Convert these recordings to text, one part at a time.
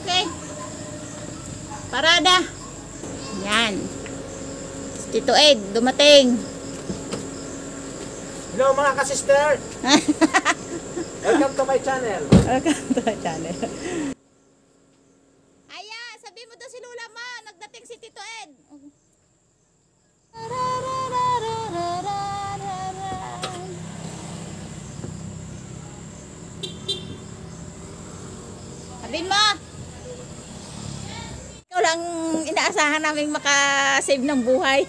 Okay. Parada. Yan. Si Tito Ed, dumating. Hello mga ka-sister! Welcome to my channel! Welcome to my channel. Aya, sabi mo daw si Lula Ma, nagdating si Tito Ed. Sabi mo. Ikaw lang inaasahan naming makasave ng buhay.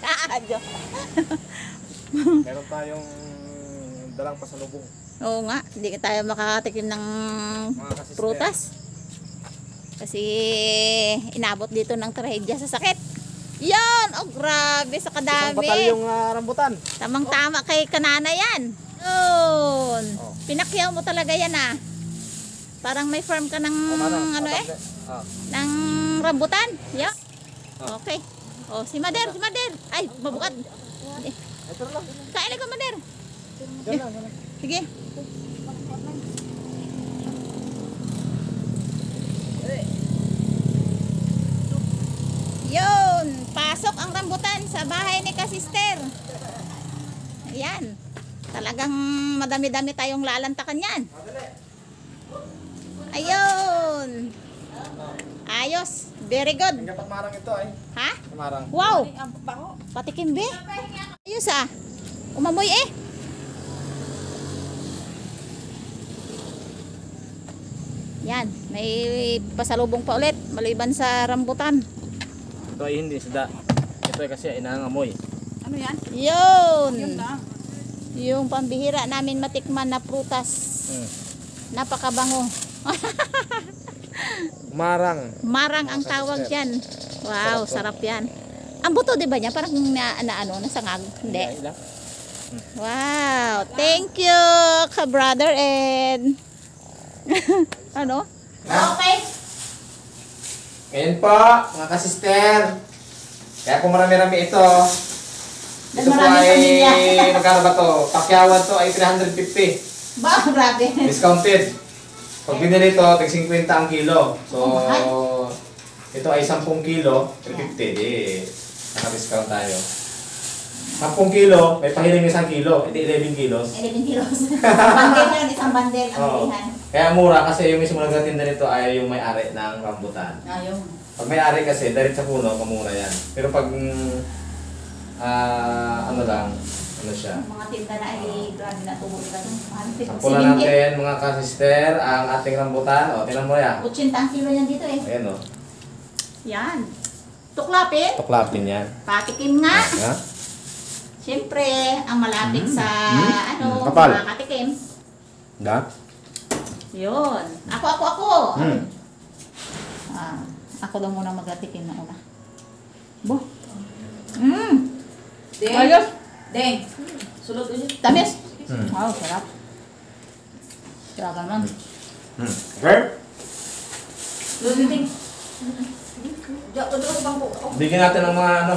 Meron tayong dalang pasalubong. Oo nga, hindi tayo makakatikim ng prutas. Kasi inabot dito ng trahedya sa sakit. Yan! Oh, grabe sa kadami. Isang batalyong rambutan. Tamang-tama kay Kanana yan. Yun. Pinakyaw mo talaga yan ah. Parang may farm ka ng ng rambutan. Yan. Okay. Oh, si Mader. Ay, mabukad. Ito lang. Kain ka, Mader. Diyan lang. Sige. Yun, pasok ang rambutan sa bahay ni Kasister. Ayan. Talagang madami-dami tayong lalantakan yan. Ayun. Ayos. Very good. Ang dapat marang ito ay. Ha? Marang. Wow. Patikim be. Ayos ah. Umamoy eh. Yan, may pasalubong pa ulit maliban sa rambutan. Ito ay hindi sida. Ito ay kasi inangamoy. Ano yan? Yun. Yun lang. Yung pambihira namin matikman na prutas. Napakabango. Marang. Marang ang tawag yan. Wow, sarap yan. Ang buto 'di ba niya? Parang nasangag. Hindi. Wow, thank you, ka-brother Ed. Ano? Okay. Ngayon po, mga ka-sister. Kaya kung marami-rami ito. Ito po ay, magkano ba ito? Pakyawan to ay 350. Ba, grabe. Discounted. Pag binili ito, tig 50 ang kilo. So, ito ay 10 kilo, 350. Naka-discount tayo. 10 kilo, may pahiling 1 kilo. Hindi 11 kilos. 11 kilos. Bandel yun, isang bandel ang bilihan. Kaya mura kasi yung mismo nagtatinda nito ay yung may-ari ng rambutan. Ayun. Pag may-ari kasi, direct sa puno, kamura yan. Pero pag, ano lang, ano siya. Mga tinda na ay grabe na tubo nila. Sakpula natin mga ka-sister, ang ating rambutan. O, tinan mo yan. 80 ang kilo yan dito eh. Ayan o. Yan. Tuklapin. Tuklapin yan. Patikim nga. Ha? Siyempre, ang malapit sa kapal. makatikim. Da? Yun. Ako. Hmm. Ako lang muna magatikim na una. Bo. Deng. Ayos. Deng. Sulot ulit. Tamis. Hmm. Wow, sarap. Sarap naman. Okay? Sulot ulit. Diyan ko doon bang po. Bigyan natin ng mga ano.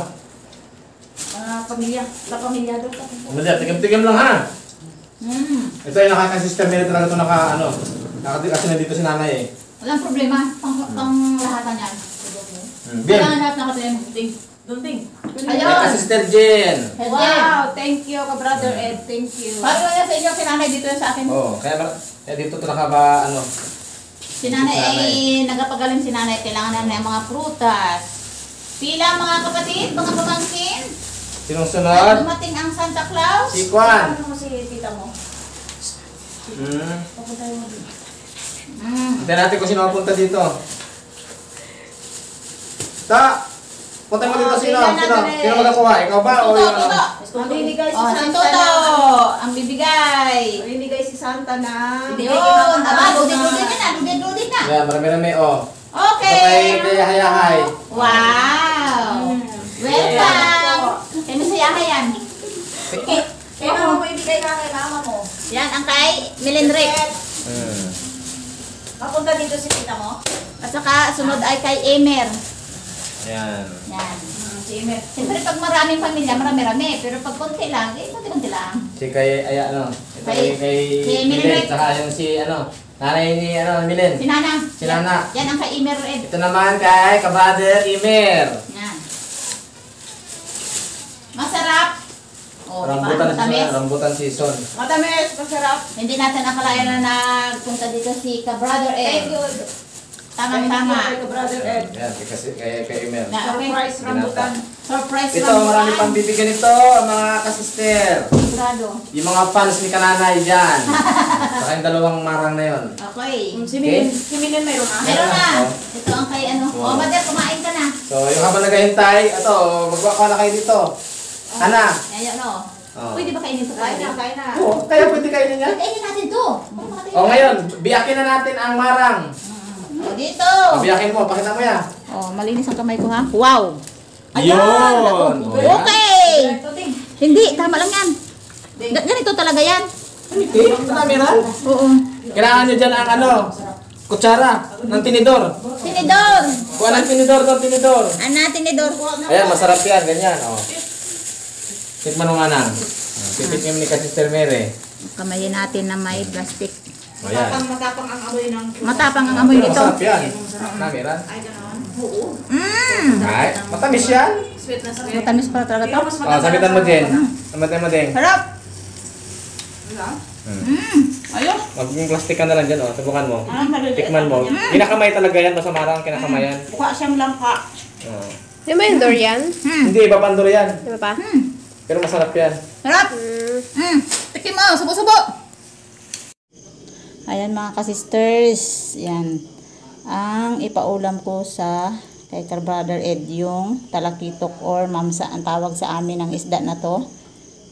Mga pamilya. La pamilya doon. Umalia, tigam-tigam lang ha. Ito ay nakaka-sister nila talaga ito kasi nandito si nanay eh. Walang problema. Pang lahatan yan. Bien. Kailangan lahat nakatim. Deng. Doon deng. Ayun. Ka-sister Jen. Wow, thank you ka brother Ed. Thank you. Paano yan sa inyo? Sinanay dito yan sa akin. Oo, kaya dito ito ano. Sinanay ay nagapagaling sinanay. Kailangan na ng mga prutas. Pila mga kapatid, mga pamangkin. Sinong At sunod? dumating ang Santa Claus. Si Kwan. Ano mo si tita mo? Papunta mo dito. Hintayin natin kung sino mapunta dito. Punta mo dito sino? Sino magkakuha? Ikaw ba? O yung ano? Ang bibigay si Oh, si Santa Toto. na. Ang bibigay. Bibigay si Santa na. Yun. Aba, ludi-ludi na. Ludi-ludi na. Yan, marami-rami oh. Okay. Ito kay Hayahay. Wow. Welcome. Kaya masaya yan. Kaya naman mo ibigay ka kay mama mo. Yan ang kay Milenric. Papunta dito si tita mo. At saka sunod ay kay Emer. Yan. Yan. Si Emer. Siyempre pag maraming pamilya, marami-rami. Pero pag konti lang, konti-konti lang. Si kay, ito Kay kay Milenric. Milen, saka yung si, Nanay ni, Milen. Si Nana. Si Nana. Yan ang kay Imer Ed. Ito naman kay Kabrother Imer. Yan. Masarap. Oh, Rambutan matamis. season. Rambutan season. Matamis, masarap. Hindi natin nakalayan na nagpunta dito si Ka-Brother Ed. Thank you. Tamang-tama. Thank you, Brother Ed. Yan, kay Imer. Na, okay. Surprise rambutan. Surprise Ito, marami pang bibigyan ito, mga kasister. Sigurado. Yung mga fans ni Kananay dyan. Saka yung dalawang marang na yun. Okay. Si Minin mayroon ah. Meron na. Oh. Ito ang kay ano. Oh. Oh, Mother, kumain ka na. So, yung habang naghahintay, ito, magwaka na kayo dito. Ana. Ayan, no. Oh. Pwede ba kainin ito? Kain na, kain na. Oo, kaya pwede kainin niya. Kainin natin to. O ngayon, biyakin na natin ang marang. Oh, dito. Biyakin mo, pakita mo yan. Oh, malinis ang kamay ko ha. Wow. Yun. Ako. Oh, yan. Okay. Ito, ting. Hindi, tama lang yan. Ganito talaga yan. Hindi, marami na. Oo. Kailangan nyo dyan ang kutsara ng tinidor. Tinidor. Kuha ng tinidor ng tinidor. Ana, tinidor. Ayan, masarap yan, ganyan. Oh. Tikman mo nga na. Titikman ni ka Sister Mary. Kamayin natin na may plastic. O yan. Matapang ang amoy ng... Matapang ang amoy nito. Masarap yan. Namiran. Ay, gano'n. Oo. Mmm. Ay, matamis yan. Sweet na sweet. Matamis pala talaga to. Mas O, sabitan mo din. Sabitan mo din. Sarap. Wala. Mmm. Ayun. Mag-plastic ka na lang dyan, o. Subukan mo. Anong maliliit Tikman mo. Kinakamay talaga yan, basta marang kinakamayan. Mukha siyang langka. Oo. Di ba yung durian? Hindi, babandor yan. Di ba pa? Pero masarap yan. Sarap. Tikim mo. Subo-subo. Ayan mga kasisters. Yan. Ang ipaulam ko sa kay Ka-Brother Ed yung talakitok or mamsa ang tawag sa amin ng isda na to.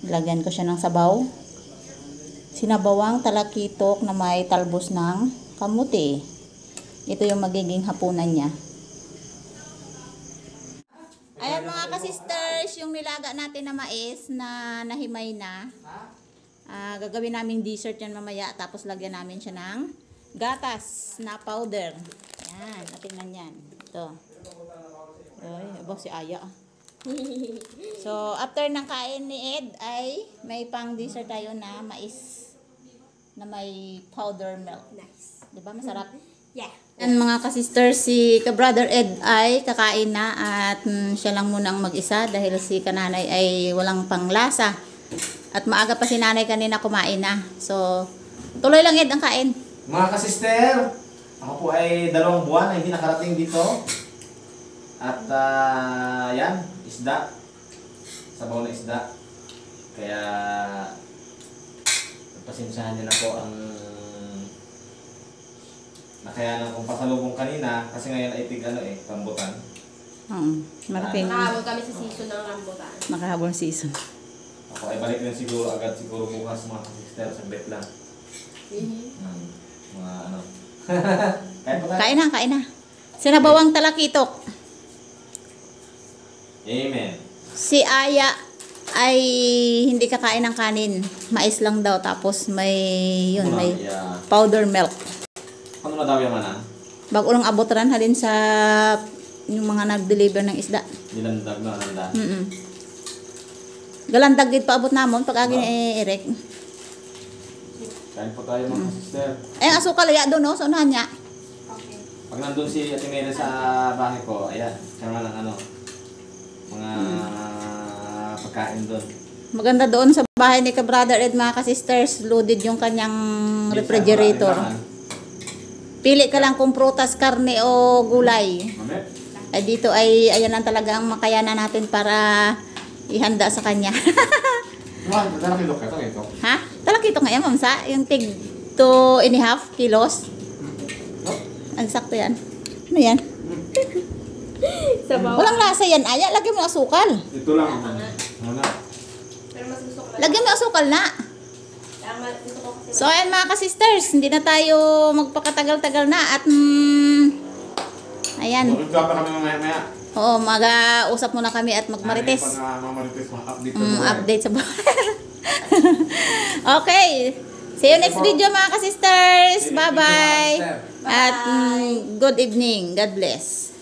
Lagyan ko siya ng sabaw. Sinabawang talakitok na may talbos ng kamuti. Ito yung magiging hapunan niya. Ayan mga kasisters, yung nilaga natin na mais na nahimay na. Gagawin naming dessert yan mamaya. Tapos lagyan namin siya ng gatas na powder. Ayan, natingnan yan. Ito. Ay, aba si Aya. So, after ng kain ni Ed ay may pang dessert tayo na mais na may powder milk. Nice. Diba? Masarap. Yeah. And mga ka-sister, si Ka-Brother Ed ay kakain na at siya lang munang mag-isa dahil si Kananay ay walang panglasa. At maaga pa si Nanay kanina kumain na. So, tuloy lang Ed ang kain. Mga kasister, ako po ay 2 buwan na hindi nakarating dito. At yan, isda. Sabaw na isda. Kaya pasensyahan niyo na po ang nakayanan kong pasalubong kanina kasi ngayon ay rambutan. Malaking Nakahabol kami sa season ng rambutan. makahabol season. Ako ay balik rin siguro bukas mga kasister sa bet lang. Mga ano. Kaya po tayo. Kain na. Sinabawang talakitok. Amen. Si Aya ay hindi kakain ng kanin. Mais lang daw. Tapos may Yeah. powder milk. Ano na daw yung mana? Bago lang abot ran halin sa yung mga nag-deliver ng isda. Nilandag na nanda. Galandag gid paabot namon pag agi ni Eric. Kain po tayo mga sister. Ay ang asukal ya doon no, sa unahan niya. Okay. Pag nandun si Ate Mary sa bahay ko, ayan, siya nga ng mga pagkain doon. Maganda doon sa bahay ni Ka-Brother Ed mga ka-sisters, loaded yung kanyang refrigerator. Pili ka lang kung prutas, karne o gulay. Mame? Ay dito ay ayan lang talaga ang makayanan natin para ihanda sa kanya. Diba, dadala kilo ka ito. Ha? Talakito nga yan, mamsa. Yung tig 2.5 kilos. Ang sakto yan. Ano yan? Sabaw. Walang lasa yan. Aya, lagyan mo asukal. Ito lang. Ano? Pero mas gusto ko lang. Lagyan mo asukal na. Tama, gusto ko kasi. So ayan mga ka-sisters, hindi na tayo magpakatagal-tagal na at ayan. Magkakapa kami mamaya-maya. Oo, mag-usap muna kami at magmarites. Pag mamarites, ma-update sa buhay. Update sa buhay. Okay. See you next video mga ka-sisters. Bye-bye. At good evening. God bless.